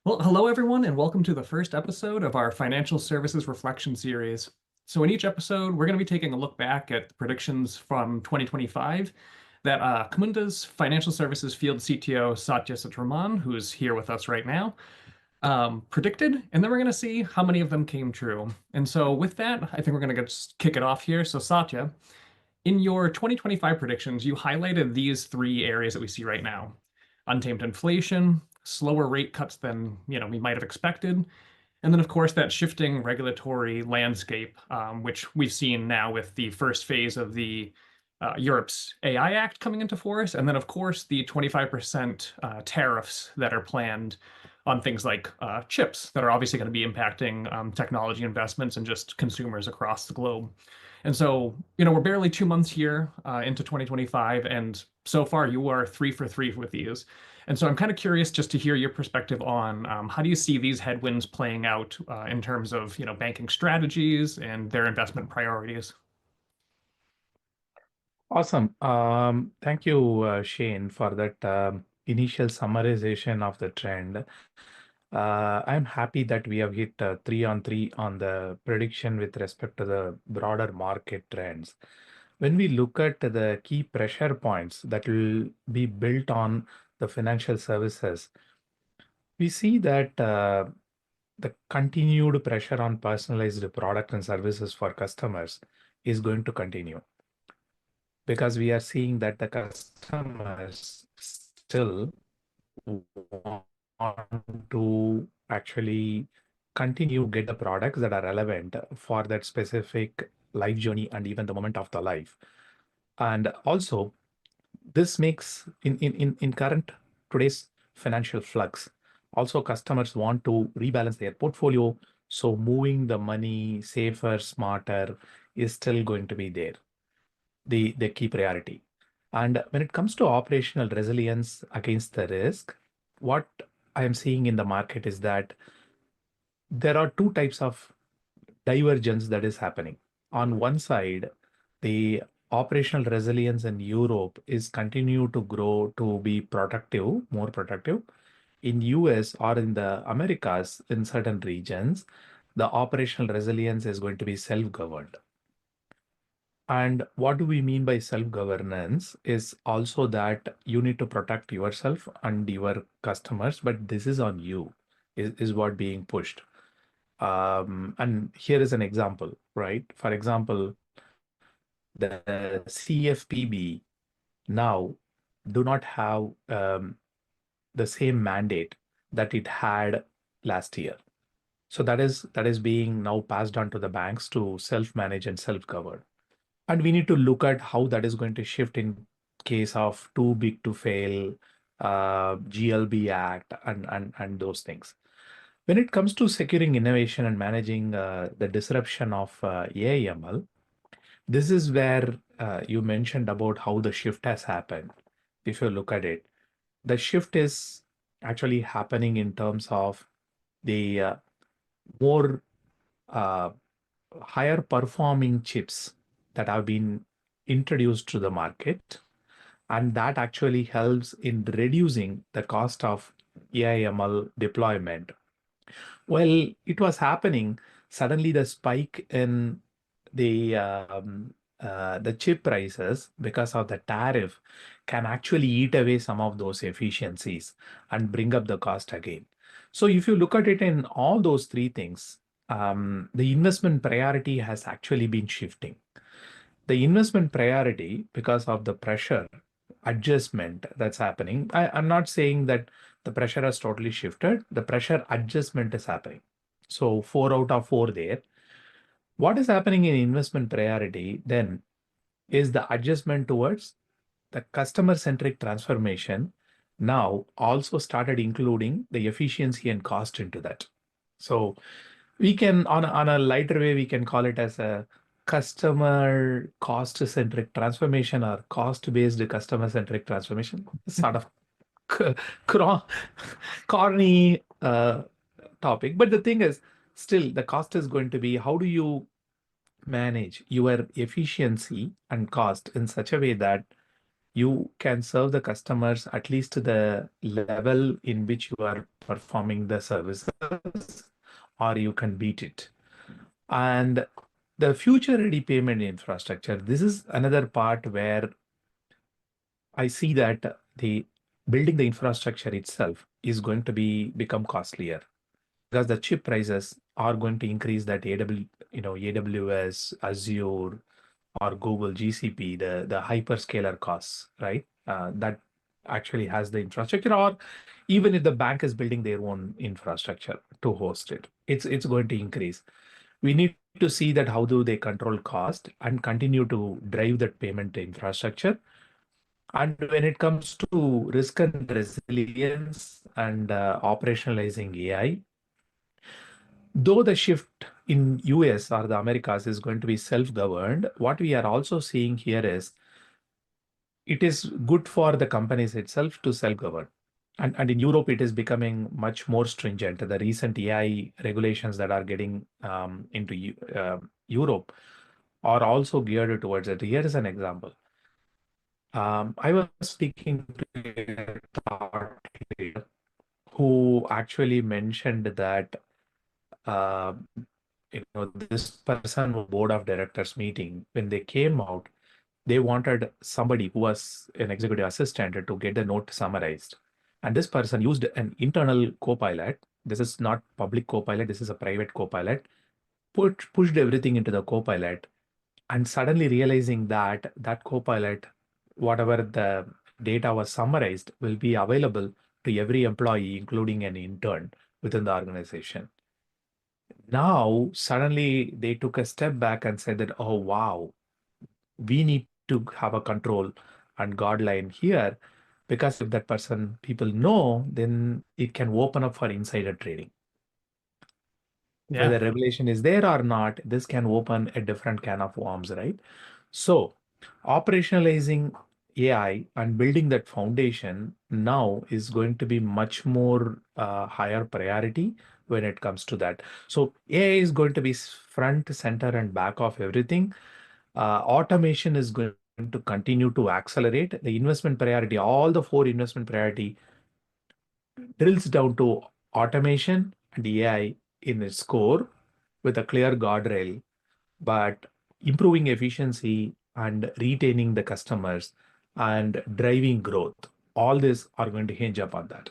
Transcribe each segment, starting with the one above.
Well, hello everyone, and welcome to the first episode of our Financial Services Reflection Series. So in each episode, we're going to be taking a look back at the predictions from 2025 that Camunda's Financial Services Field CTO, Sathya Sethuraman, who's here with us right now, predicted, and then we're going to see how many of them came true. And so with that, I think we're going to kick it off here. So Sathya, in your 2025 predictions, you highlighted these three areas that we see right now: untamed inflation, slower rate cuts than we might have expected, and then of course that shifting regulatory landscape, which we've seen now with the first phase of the Europe's AI Act coming into force, and then of course the 25% tariffs that are planned on things like chips that are obviously going to be impacting technology investments and just consumers across the globe. And so, we're barely 2 months here into 2025, and so far you are 3 for 3 with these. And so I'm kind of curious just to hear your perspective on how do you see these headwinds playing out in terms of, banking strategies and their investment priorities? Awesome. Thank you, Shane, for that initial summarization of the trend. I'm happy that we have hit 3 on 3 on the prediction with respect to the broader market trends. When we look at the key pressure points that will be built on the financial services, we see that the continued pressure on personalized product and services for customers is going to continue, because we are seeing that the customers still want to actually continue to get the products that are relevant for that specific life journey and even the moment of the life. And also, this makes in current today's financial flux, also customers want to rebalance their portfolio. So moving the money safer, smarter is still going to be there, the key priority. And when it comes to operational resilience against the risk, what I am seeing in the market is that there are two types of divergence that is happening. On one side, the operational resilience in Europe is continue to grow to be productive, more productive. In US or in the Americas, in certain regions, the operational resilience is going to be self-governed. And what do we mean by self-governance is also that you need to protect yourself and your customers, but this is on you, is what being pushed. And here is an example, right? For example, the CFPB now do not have the same mandate that it had last year. So that is being now passed on to the banks to self-manage and self-govern. And we need to look at how that is going to shift in case of too big to fail, GLB Act, and those things. When it comes to securing innovation and managing the disruption of AI/ML, this is where you mentioned about how the shift has happened. If you look at it, the shift is actually happening in terms of the more uh, higher performing chips that have been introduced to the market, and that actually helps in reducing the cost of AI/ML deployment. Well, it was happening. Suddenly, the spike in the chip prices because of the tariff can actually eat away some of those efficiencies and bring up the cost again. So if you look at it in all those three things, the investment priority has actually been shifting. The investment priority, because of the pressure adjustment that's happening, I'm not saying that the pressure has totally shifted. The pressure adjustment is happening. So 4 out of 4 there. What is happening in investment priority then is the adjustment towards the customer-centric transformation now also started including the efficiency and cost into that. So we can, on a lighter way, we can call it as a customer cost-centric transformation or cost-based customer-centric transformation. Sort of cro- corny topic. But the thing is, still, the cost is going to be how do you manage your efficiency and cost in such a way that you can serve the customers at least to the level in which you are performing the services, or you can beat it. And the future ready payment infrastructure, this is another part where I see that the building the infrastructure itself is going to become costlier because the chip prices are going to increase that AWS, Azure, or Google GCP, the hyperscaler costs, right? That actually has the infrastructure, or even if the bank is building their own infrastructure to host it, it's going to increase. We need to see that how do they control cost and continue to drive that payment infrastructure. And when it comes to risk and resilience and operationalizing AI, though the shift in US or the Americas is going to be self-governed, what we are also seeing here is it is good for the companies itself to self-govern. And in Europe, it is becoming much more stringent. The recent AI regulations that are getting into Europe are also geared towards it. Here is an example. I was speaking to a thought leader who actually mentioned that uh, this person board of directors meeting, when they came out, they wanted somebody who was an executive assistant to get the note summarized. And this person used an internal copilot. This is not public copilot. This is a private copilot. Pushed everything into the copilot, and suddenly realizing that that copilot, whatever the data was summarized, will be available to every employee, including an intern within the organization. Now, suddenly they took a step back and said that, oh, wow, we need to have a control and guideline here, because if that person people know, then it can open up for insider trading. Yeah. Whether regulation is there or not, this can open a different can of worms, right? So operationalizing AI and building that foundation now is going to be much more higher priority when it comes to that. So AI is going to be front, center, and back of everything. Automation is going to continue to accelerate. The investment priority, all the four investment priority drills down to automation and AI in its core with a clear guardrail, but improving efficiency and retaining the customers and driving growth. All these are going to hinge upon that.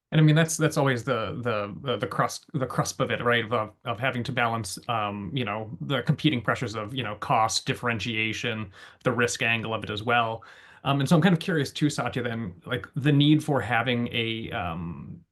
And I mean that's always the crusp of it, right? Of having to balance the competing pressures of, cost, differentiation, the risk angle of it as well. And so I'm kind of curious too, Satya, then like the need for having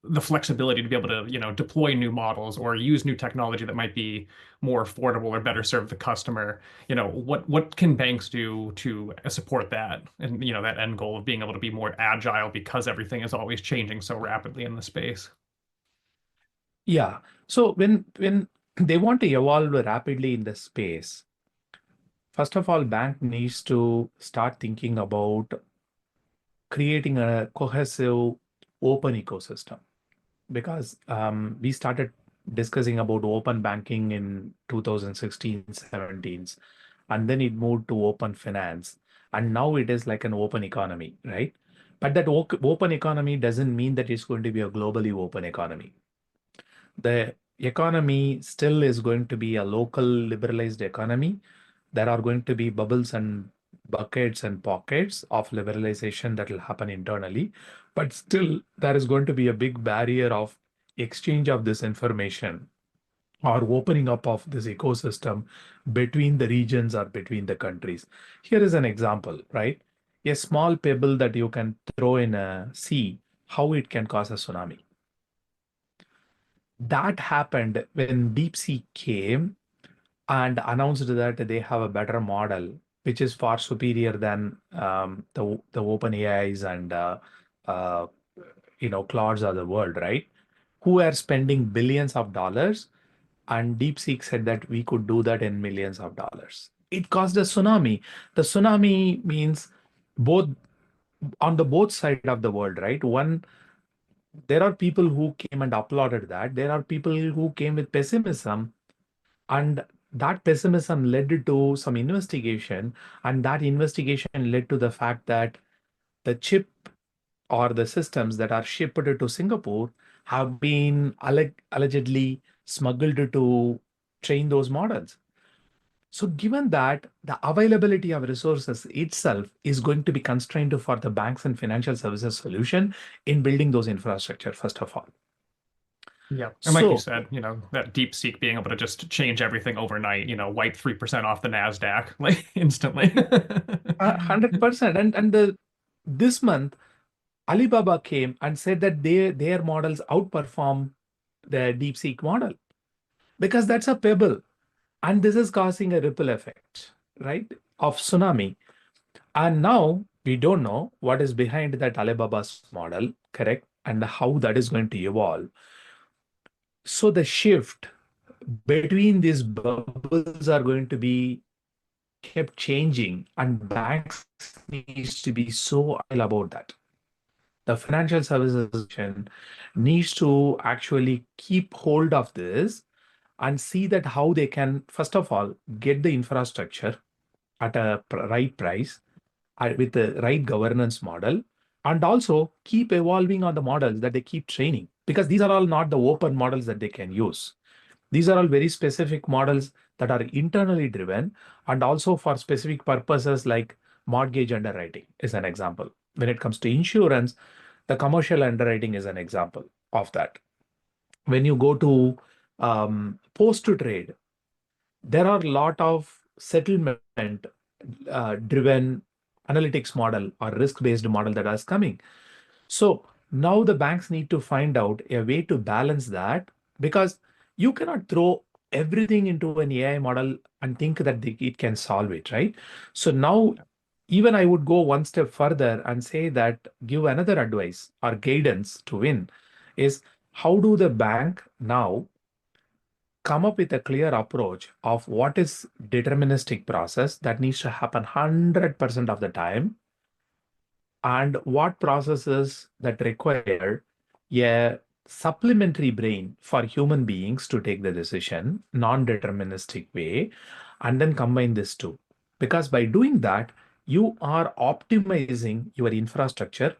the flexibility to be able to, deploy new models or use new technology that might be more affordable or better serve the customer. What can banks do to support that and that end goal of being able to be more agile because everything is always changing so rapidly in the space? Yeah. So when they want to evolve rapidly in the space, first of all, bank needs to start thinking about creating a cohesive open ecosystem, because we started discussing about open banking in 2016, 17, and then it moved to open finance. And now it is like an open economy, right? But that open economy doesn't mean that it's going to be a globally open economy. The economy still is going to be a local liberalized economy. There are going to be bubbles and buckets and pockets of liberalization that will happen internally, but still there is going to be a big barrier of exchange of this information or opening up of this ecosystem between the regions or between the countries. Here is an example, right? A small pebble that you can throw in a sea, how it can cause a tsunami. That happened when DeepSeek came and announced that they have a better model, which is far superior than the open AIs and uh, clouds of the world, right? Who are spending billions of dollars, and DeepSeek said that we could do that in millions of dollars. It caused a tsunami. The tsunami means both on the both side of the world, right? One, there are people who came and applauded that. There are people who came with pessimism, and that pessimism led to some investigation, and that investigation led to the fact that the chip or the systems that are shipped to Singapore have been allegedly smuggled to train those models. So given that the availability of resources itself is going to be constrained for the banks and financial services solution in building those infrastructure, first of all. Yeah. And like you So said, that DeepSeek being able to just change everything overnight, wipe 3% off the NASDAQ like instantly. 100%. This month, Alibaba came and said that their models outperform the DeepSeek model because that's a pebble. And this is causing a ripple effect, right, of tsunami. And now we don't know what is behind that Alibaba's model, correct, and how that is going to evolve. So the shift between these bubbles are going to be kept changing, and banks needs to be so agile about that. The financial services Association needs to actually keep hold of this and see that how they can, first of all, get the infrastructure at a right price with the right governance model, and also keep evolving on the models that they keep training, because these are all not the open models that they can use. These are all very specific models that are internally driven, and also for specific purposes like mortgage underwriting is an example. When it comes to insurance, the commercial underwriting is an example of that. When you go to post to trade, there are a lot of settlement driven analytics model or risk based model that is coming. So now the banks need to find out a way to balance that, because you cannot throw everything into an AI model and think that it can solve it, right? So now, even I would go one step further and say that give another advice or guidance to win is, how do the bank now come up with a clear approach of what is deterministic process that needs to happen 100% of the time, and what processes that require a supplementary brain for human beings to take the decision, non-deterministic way, and then combine this two. Because by doing that, you are optimizing your infrastructure,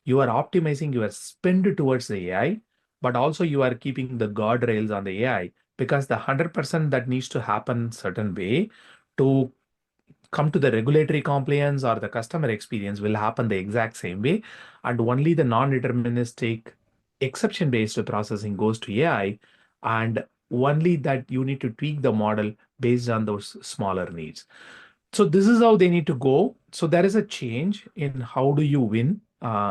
you are optimizing your spend towards the AI, but also you are keeping the guardrails on the AI, because the 100% that needs to happen certain way to come to the regulatory compliance or the customer experience will happen the exact same way. And only the non-deterministic exception-based processing goes to AI. And only that you need to tweak the model based on those smaller needs. So this is how they need to go. So there is a change in how do you win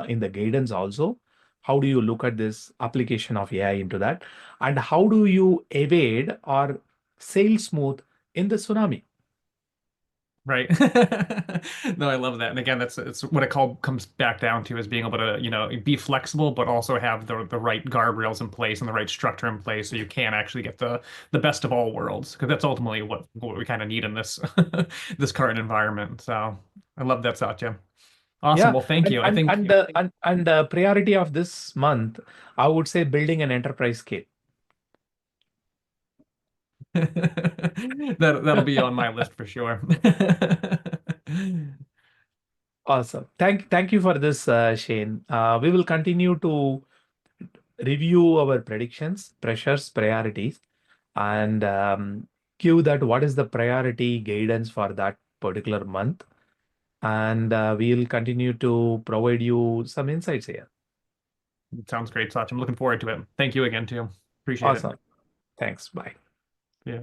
in the guidance also. How do you look at this application of AI into that? And how do you evade or sail smooth in the tsunami? Right. No, I love that. And again, it's what comes back down to is being able to, be flexible, but also have the right guardrails in place and the right structure in place so you can actually get the best of all worlds. Because that's ultimately what we kind of need in this this current environment. So I love that, Satya. Awesome. Yeah, Well, thank you. I think and the priority of this month, I would say building an enterprise scale. that'll be on my list for sure. Awesome. Thank you for this, Shane. We will continue to review our predictions, pressures, priorities, and give that what is the priority guidance for that particular month. And we'll continue to provide you some insights here. Sounds great, Satya. I'm looking forward to it. Thank you again, too. Appreciate it. Awesome. Thanks. Bye. Yeah.